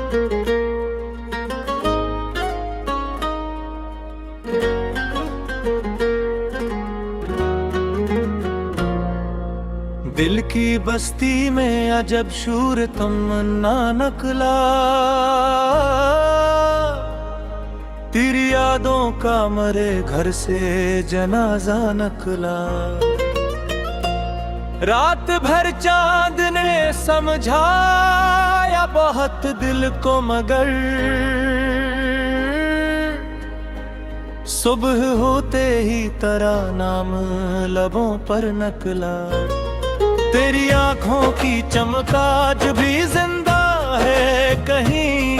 दिल की बस्ती में अजब शूर तमन्ना नकला, तेरी यादों का मरे घर से जनाजा नकला। रात भर चांद ने समझाया बहुत दिल को, मगर सुबह होते ही तेरा नाम लबों पर नकला। तेरी आंखों की चमक आज भी जिंदा है कहीं,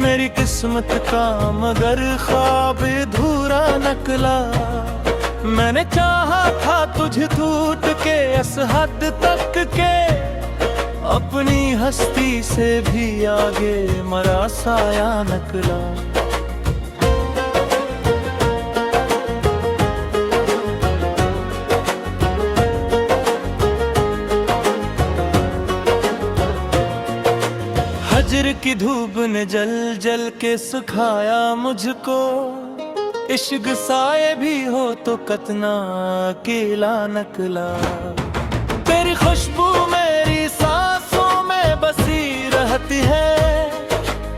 मेरी किस्मत का मगर ख्वाब अधूरा नकला। मैंने चाहा था तुझे टूट के इस हद तक के, अपनी हस्ती से भी आगे मरा साया नकला। हजर की धूप ने जल जल के सुखाया मुझको, इश्क साए भी हो तो कतना अकेला नकला। तेरी खुशबू मेरी सांसों में बसी रहती है,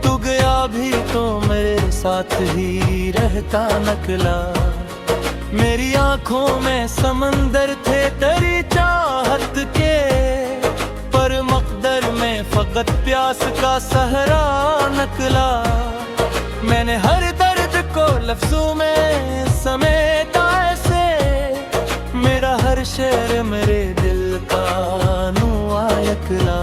तू गया भी तो मेरे साथ ही रहता नकला। मेरी आंखों में समंदर थे तेरी चाहत के, पर मकदर में फकत प्यास का सहरा नकला। मैंने हर दर्द को लफ्जों में समेटा ऐसे, मेरा हर शेर मेरे दिल का नुआ यकला।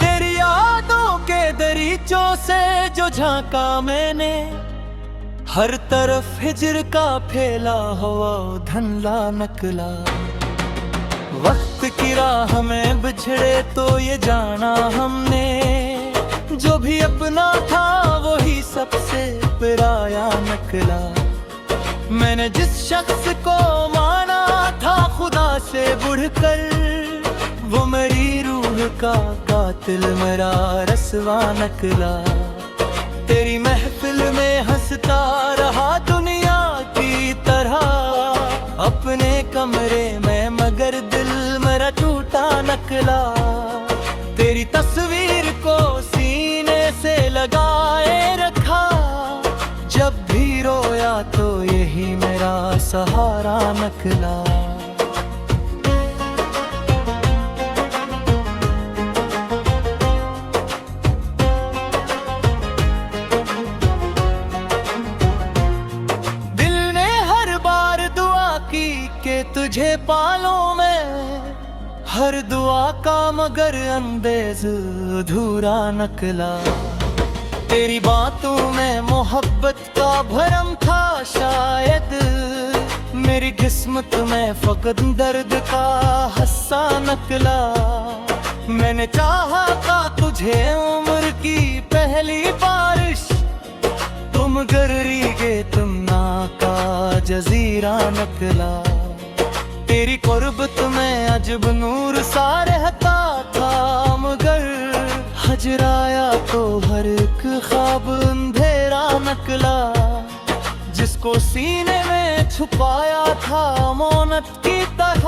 तेरी यादों के दरीचों से जो झांका मैंने, हर तरफ हिजर का फैला हुआ धंधला नकला। वक्त की राह में बिछड़े तो ये जाना हमने, जो भी अपना था वही सबसे पराया नकला। मैंने जिस शख्स को माना था खुदा से बढ़कर, वो मेरी रूह का कातिल मेरा रस्वा नकला। तेरी महफिल में हंसता रहा दुनिया की तरह, अपने कमरे में मगर दिल मेरा टूटा नकला। तेरी तस्वीर को सीने से लगाए रखा, जब भी रोया तो यही मेरा सहारा नकला। के तुझे पालूं मैं, हर दुआ का मगर अंदेज अधूरा नकला। तेरी बातों में मोहब्बत का भरम था शायद, मेरी किस्मत में फकत दर्द का हस्सा नकला। मैंने चाहा था तुझे उम्र की पहली बारिश, तुम गररी गए तुम ना का जजीरा नकला। तेरी कुर्बत में अजब नूर सा रहता था, मगर हजराया तो हर एक ख्वाब अंधेरा नकला। जिसको सीने में छुपाया था मौनत की तरह,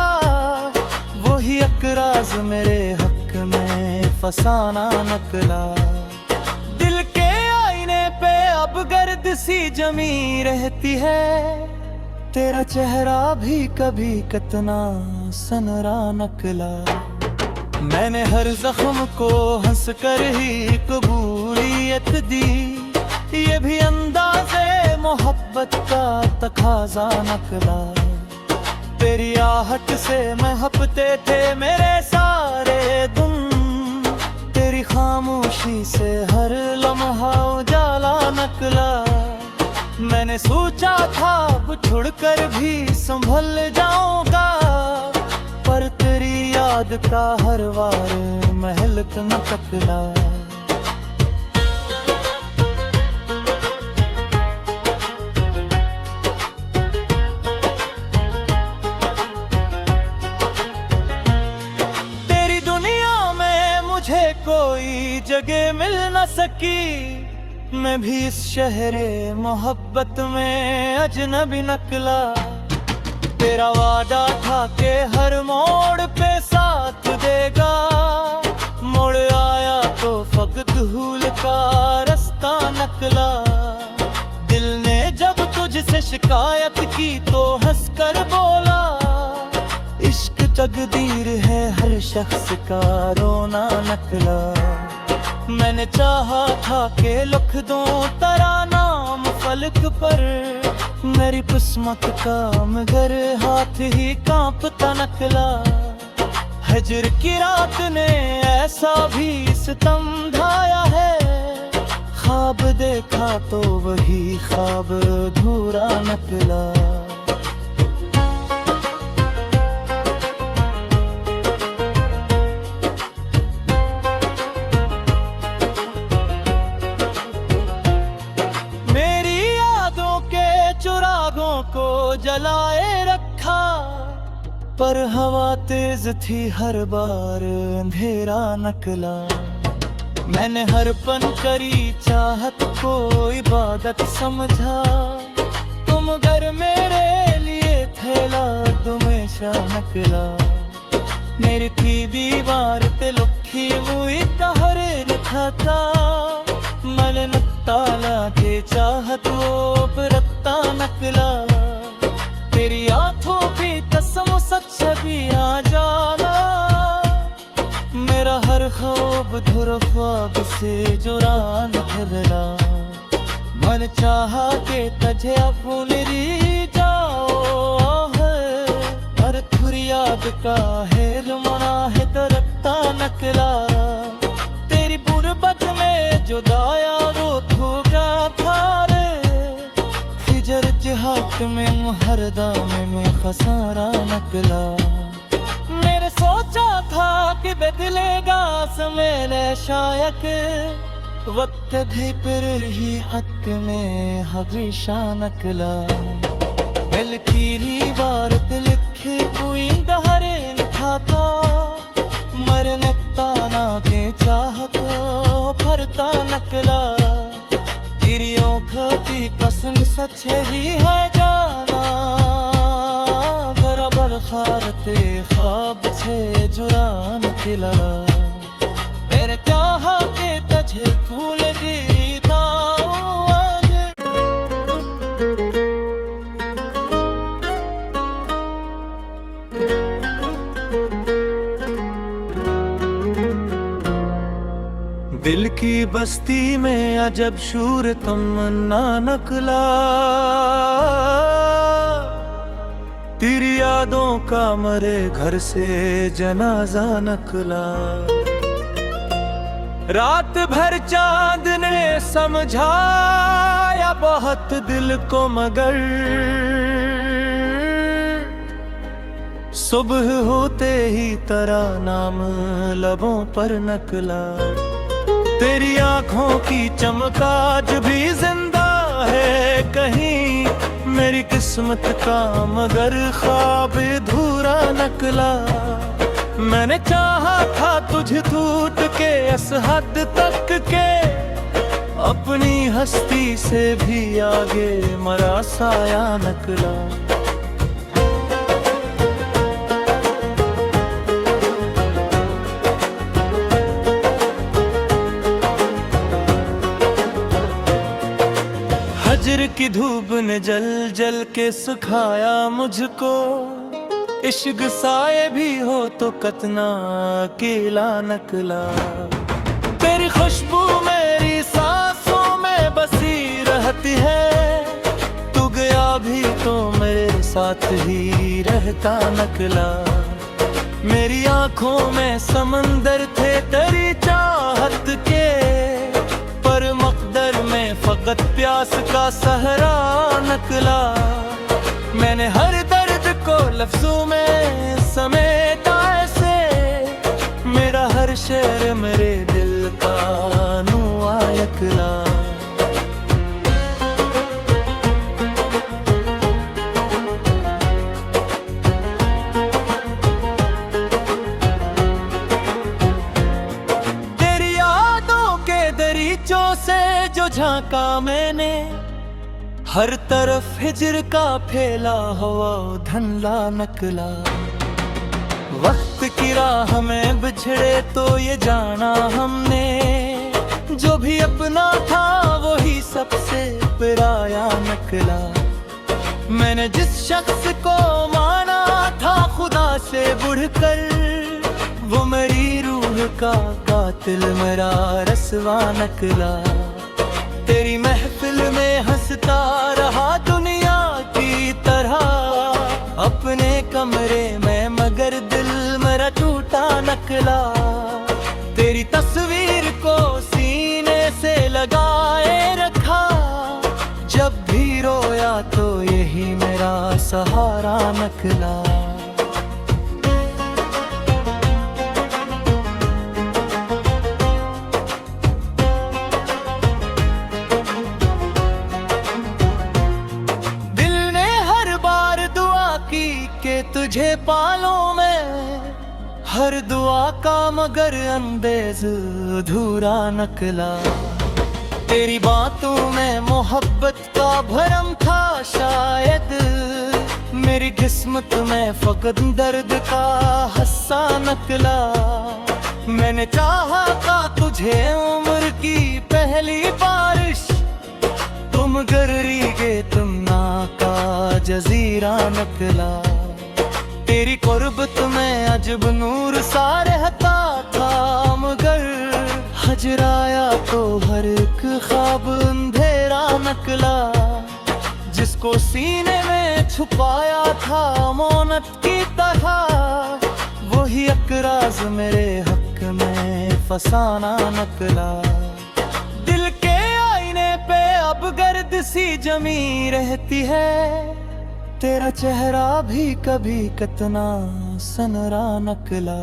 वही अकराज मेरे हक में फसाना नकला। दिल के आईने पे अब गर्द सी जमी रहती है, तेरा चेहरा भी कभी कितना सनरा नकला। मैंने हर जख्म को हंस कर ही कबूलियत दी, ये भी अंदाज़े मोहब्बत का तकाज़ा नकला। तेरी आहट से महकते थे मेरे सारे दिन, तेरी खामोशी से हर लम्हा उजाला नकला। मैंने सोचा था अब छोड़कर भी संभल जाऊंगा, पर तेरी याद का हर वार महल न तकला। सकी, मैं भी इस शहरे मोहब्बत में अजनबी निकला। तेरा वादा था कि हर मोड़ पे साथ देगा, मोड़ आया तो फकत भूल का रास्ता निकला। दिल ने जब तुझसे शिकायत की तो हंसकर बोला, इश्क तकदीर है हर शख्स का रोना निकला। मैंने चाहा था कि लिख दूं तेरा नाम फलक पर, मेरी किस्मत का मगर हाथ ही कांपता निकला। हजर की रात ने ऐसा भी सितम ढाया है, ख्वाब देखा तो वही ख्वाब अधूरा निकला। चिरागों को जलाए रखा, पर हवा तेज थी हर बार अंधेरा निकला। मैंने हर पन करी चाहत को इबादत समझा, तुम घर मेरे लिए थैला हमेशा निकला। मेरी थी दीवार ते लुखी हुई कहर लिखा था, मन ताला के चाहत वो रत्ता निकला। तेरी आंखों की कसम सच भी आ जाना, मेरा हर ख्वाब धुर ख्वाब से जुड़ा निकला। मन चाहा के तुझे भूल जाओ है, हर फरियाद का है मना है तो रत्ता निकला। तेरी गुर्बत में जुदाया वो धोखा था रे, हिजर जिहाद में हरदम में खसारा निकला। मेरे सोचा था कि बदलेगा समय शायक, वक्त भी पर ही हक में हमेशा निकला। दिल की बार लिखे कोई दहरे लिखा था, मरने ताना के चाहत भरता निकला। तेरी आँखों की कसम सच ही है जाना, बराबर खारते ख्वाब से जुड़ा निकला। मेरे चाह के तुझे भूल देता दिल की बस्ती में अजब शूर तमन्ना निकला। तेरी यादों का मरे घर से जनाजा निकला। रात भर चांद ने समझाया बहुत दिल को, मगर सुबह होते ही तेरा नाम लबों पर निकला। तेरी आंखों की चमक आज भी जिंदा है कहीं, मेरी किस्मत का मगर ख्वाब अधूरा निकला। मैंने चाहा था तुझे टूट के इस हद तक के, अपनी हस्ती से भी आगे मरा साया निकला। हजर की धूप ने जल जल के सुखाया मुझको, इश्क साए भी हो तो कतना अकेला निकला। तेरी खुशबू मेरी सांसों में बसी रहती है, तू गया भी तो मेरे साथ ही रहता निकला। मेरी आंखों में समंदर थे तेरी चाहत के, पर मकदर में फकत प्यास का सहरा निकला। मैंने हर दर्द को लफ्जों में समेटा ऐसे, मेरा हर शेर मेरे दिल का नुआ निकला। तेरी यादों के दरीचों का मैंने, हर तरफ हिजर का फैला हुआ धंधला नकला। वक्त की राह में बिछड़े तो ये जाना हमने, जो भी अपना था वही सबसे पराया नकला। मैंने जिस शख्स को माना था खुदा से बढ़कर, वो मेरी रूह का कातिल मेरा रस्वा नकला। तेरी महफिल में हंसता रहा दुनिया की तरह, अपने कमरे में मगर दिल मेरा टूटा नकला। तेरी तस्वीर को सीने से लगाए रखा, जब भी रोया तो यही मेरा सहारा नकला। दिल ने हर बार दुआ की कि तुझे पालूं मैं, हर दुआ का मगर अंदेज अधूरा नकला। तेरी बातों में मोहब्बत का भरम था शायद, मेरी किस्मत में फकत दर्द का हस्सा नकला। मैंने चाहा था तुझे उम्र की पहली बारिश, तुम गर्री के तुम ना का जजीरा नकला। तेरी कुर्बत में अजब नूर सा रहता था, मगर हजराया तो हर एक ख्वाब अंधेरा नकला। जिसको सीने में छुपाया था मौनत की तरह, वही अकराज मेरे हक में फसाना नकला। दिल के आईने पे अब गर्द सी जमी रहती है, तेरा चेहरा भी कभी कितना सनरा नकला।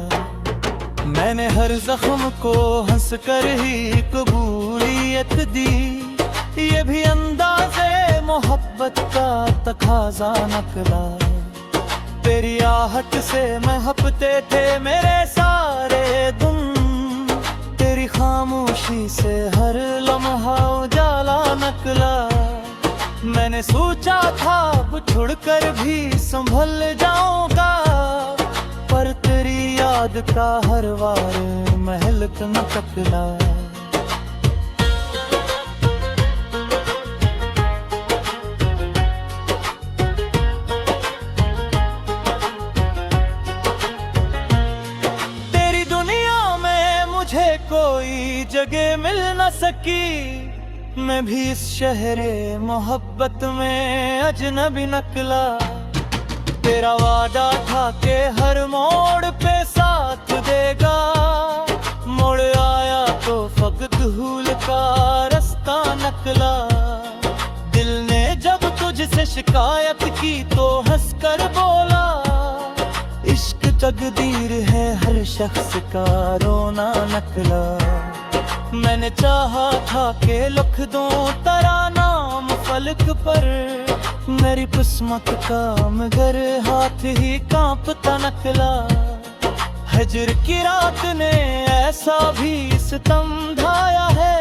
मैंने हर जख्म को हंस कर ही कबूलियत दी, ये भी अंदाज़े मोहब्बत का तकाज़ा नकला। तेरी आहट से महकते थे मेरे सारे दिन, तेरी खामोशी से हर लम्हा उजाला नकला। मैंने सोचा था अब छोड़कर भी संभल जाऊंगा, पर तेरी याद का हर वार महलक न तकला। तेरी दुनिया में मुझे कोई जगह मिल न सकी, मैं भी इस शहरे मोहब्बत में अजनबी नकला। तेरा वादा था कि हर मोड़ पे साथ देगा, मोड़ आया तो फकत भूल का रास्ता नकला। दिल ने जब तुझसे शिकायत की तो हंस कर बोला, इश्क तकदीर है हर शख्स का रोना नकला। मैंने चाहा था कि लिख दूं तेरा नाम फलक पर, मेरी किस्मत का मगर हाथ ही कांपता नकला। हजर की रात ने ऐसा भी सितम ढाया है,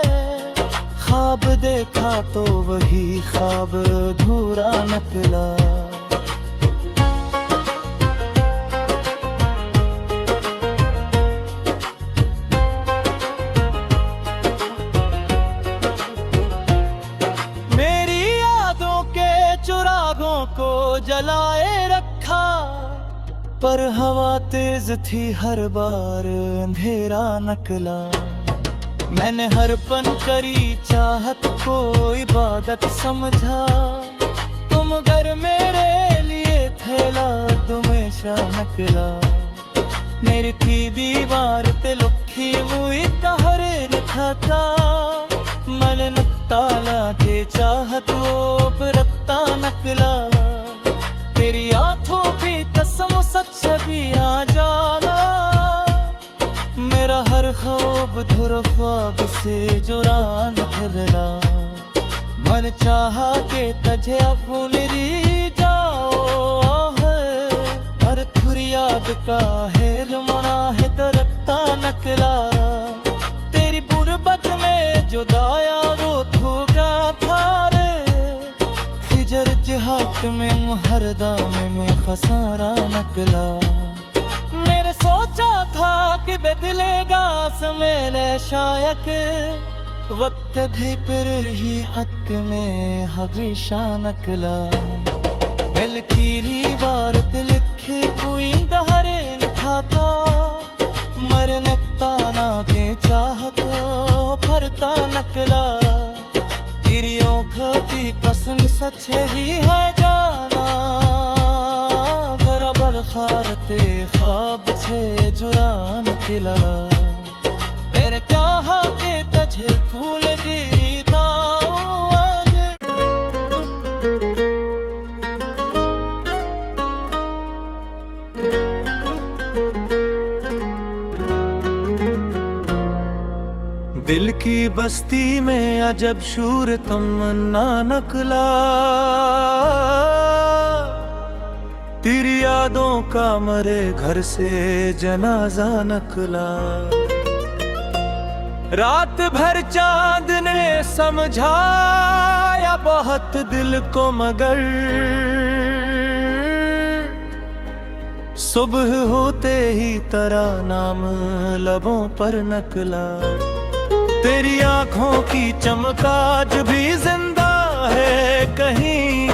ख्वाब देखा तो वही ख्वाब अधूरा नकला। चिरागों को जलाए रखा, पर हवा तेज थी हर बार अंधेरा नकला। मैंने हर पन करी चाहत को इबादत समझा, तुम घर मेरे लिए थैला हमेशा नकला। मेरी थी दीवार ते लुखी हुई कहर लिखा था, मन ताला के चाहत वो रत्ता नकला। तेरी आंखों की कसम सच भी आ जाना, मेरा हर ख्वाब धुर ख्वाब से जुड़ा नकला। मन चाहा के तुझे भूल जाओ, हर थुर याद का है मना है तो रत्ता नकला। तेरी गुर्बत में जुदाया वो होगा, हाथ में हरदम में खसारा नकला। मेरे सोचा था कि बदलेगा समय शायक, वक्त भी फिर ही हक में हमेशा नकला। दिल की रिवारत लिखे कोई दहरे लिखाता, मरने ताना के चाहत फरता नकला। तेरी आँखों की कसम सच ही है जाना, बराबर खारते ख्वाब छे जुरा नकला। मेरे चाह के तुझे फूल देता दिल की बस्ती में अजब शूर तमन्ना नकला। तेरी यादों का मरे घर से जनाजा नकला। रात भर चांद ने समझाया बहुत दिल को, मगर सुबह होते ही तेरा नाम लबों पर नकला। तेरी आँखों की चमक आज भी जिंदा है कहीं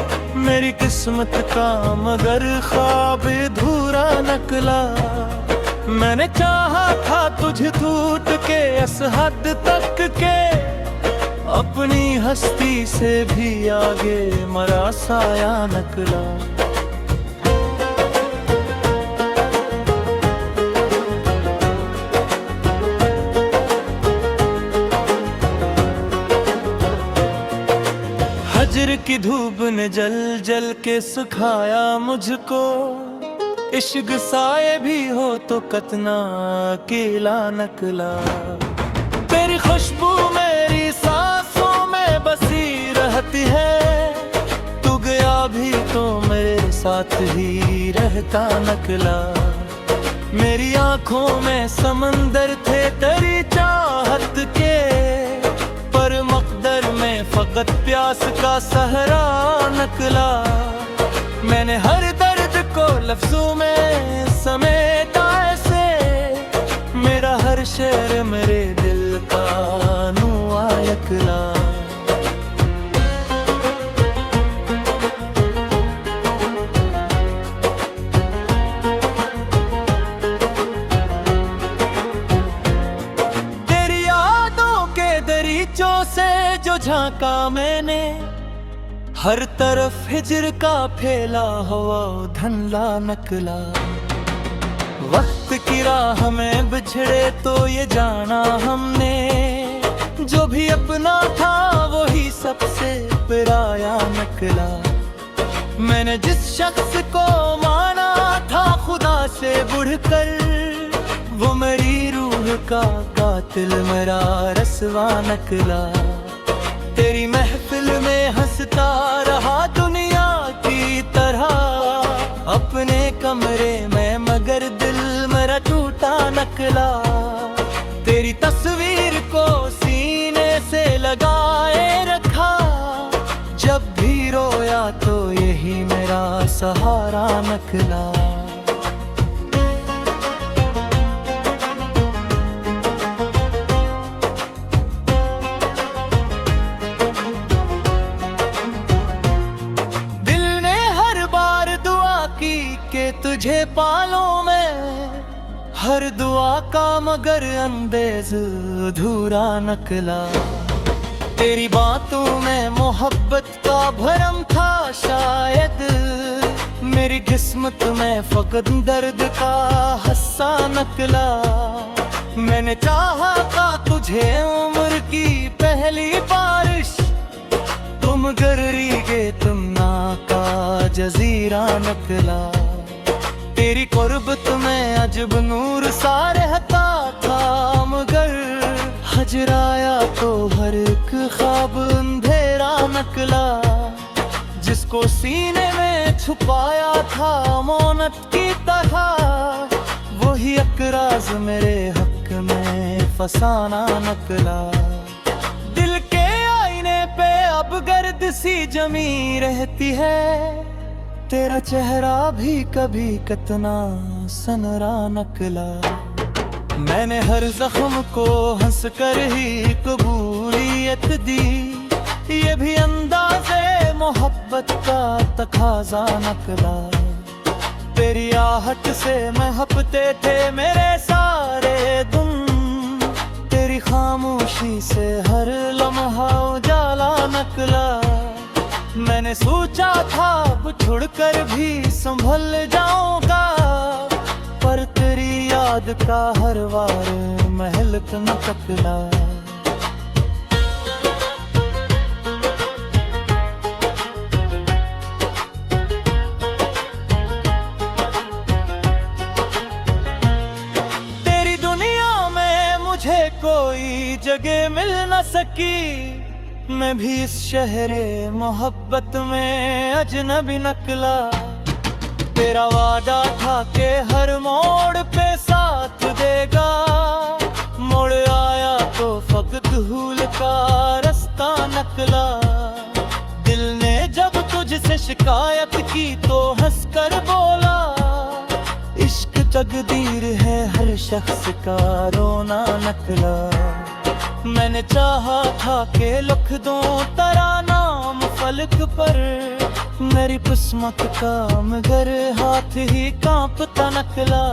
मेरी किस्मत का, मगर ख्वाब अधूरा नकला। मैंने चाहा था तुझे टूट के इस हद तक के, अपनी हस्ती से भी आगे मरा साया नकला। हजर की धूप ने जल जल के सुखाया मुझको, इश्क साए भी हो तो कतना अकेला नकला। तेरी खुशबू मेरी सांसों में बसी रहती है, तू गया भी तो मेरे साथ ही रहता नकला। मेरी आंखों में समंदर थे तेरी चाहत के, पर मकदर में फकत प्यास का सहरा नकला। मैंने हर दर्द को लफ्जों में समेटा ऐसे, मेरा हर शेर मेरे दिल का नुआ यकला। तेरी यादों के दरीचों से जो झांका मैंने, हर तरफ हिजर का फैला हुआ धंधला नकला। वक्त की राह में बिछड़े तो ये जाना हमने, जो भी अपना था वही सबसे पराया नकला। मैंने जिस शख्स को माना था खुदा से बढ़कर, वो मेरी रूह का कातिल मेरा रसवा नकला। तेरी महफिल में हंसता रहा दुनिया की तरह, अपने कमरे में मगर दिल मेरा टूटा नकला। तेरी तस्वीर को सीने से लगाए रखा, जब भी रोया तो यही मेरा सहारा नकला। तुझे पालों में हर दुआ का मगर अंदेज अधूरा नकला। तेरी बातों में मोहब्बत का भरम था शायद, मेरी किस्मत में फकत दर्द का हस्सा नकला। मैंने चाहा था तुझे उम्र की पहली बारिश, तुम गर्री के तुम ना का जजीरा नकला। तेरी कुर्बत में अजब नूर सा रहता था, मगर हजराया तो हर एक ख्वाब अंधेरा नकला। जिसको सीने में छुपाया था मौनत की तरह, वही अकराज मेरे हक में फसाना नकला। दिल के आईने पे अब अब गर्द सी जमी रहती है, तेरा चेहरा भी कभी कितना सनरा नकला। मैंने हर जख्म को हंस कर ही कबूलियत दी, ये भी अंदाज़े मोहब्बत का तकाज़ा नकला। तेरी आहट से महकते थे मेरे सारे दिन, तेरी खामोशी से हर लम्हा उजाला नकला। मैंने सोचा था अब छोड़कर भी संभल जाऊंगा, पर तेरी याद का हर वार महल न तकला। तेरी दुनिया में मुझे कोई जगह मिल न सकी, मैं भी इस शहरे मोहब्बत में अजनबी नकला। तेरा वादा था कि हर मोड़ पे साथ देगा, मोड़ आया तो फकत भूल का रास्ता नकला। दिल ने जब तुझसे शिकायत की तो हंस कर बोला, इश्क तकदीर है हर शख्स का रोना नकला। मैंने चाहा था कि लिख दूं तेरा नाम फलक पर, मेरी किस्मत का मगर हाथ ही कांपता नकला।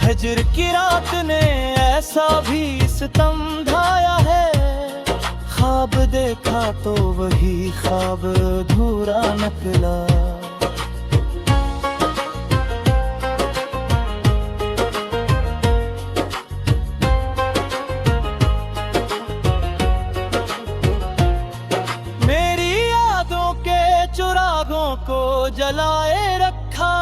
हजर की रात ने ऐसा भी सितम ढाया है, ख्वाब देखा तो वही ख्वाब अधूरा नकला। चिरागों को जलाए रखा,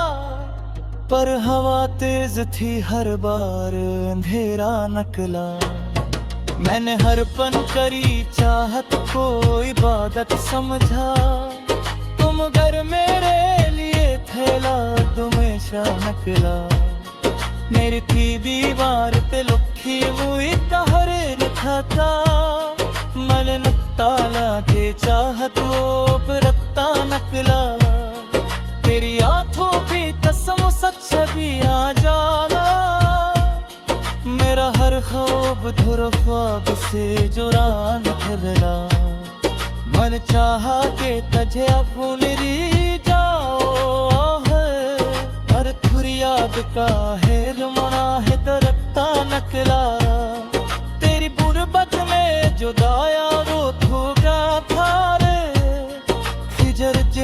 पर हवा तेज थी हर बार अंधेरा नकला। मैंने हर पन करी चाहत को इबादत समझा, तुम घर मेरे लिए थैला हमेशा नकला। मेरी थी दीवार पे लुखी हुई तहर लिखा था, मन ताला के चाहत वो रत्ता नकला। तेरी आंखों की कसम सच भी आ जाना, मेरा हर ख्वाब धुर ख्वाब से जुड़ा नकला। मन चाहा के तुझे भूल री जाओ, हर थुर याद का है रमना है तो रत्ता नकला। तेरी गुर्बत में जुदाया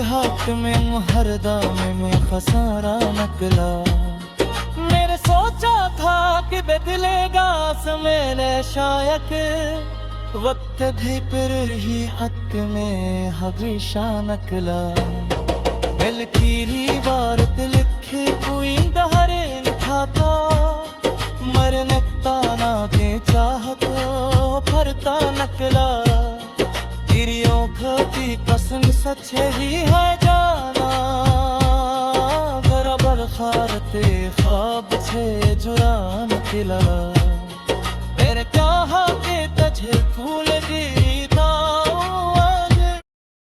हाथ में हरदा में खसारा नकला। मेरे सोचा था कि बदलेगा समय शायक, वक्त भी पर ही हक में हमेशा नकला। दिल की बार लिखे कोई दहरे लिखा था, मरने ताना के चाहत भरता नकला। तेरी आँखों की कसम सच ही है जाना, बराबर खारते ख्वाब से जुड़ा नकला। मेरे चाहा के तुझे फूल देता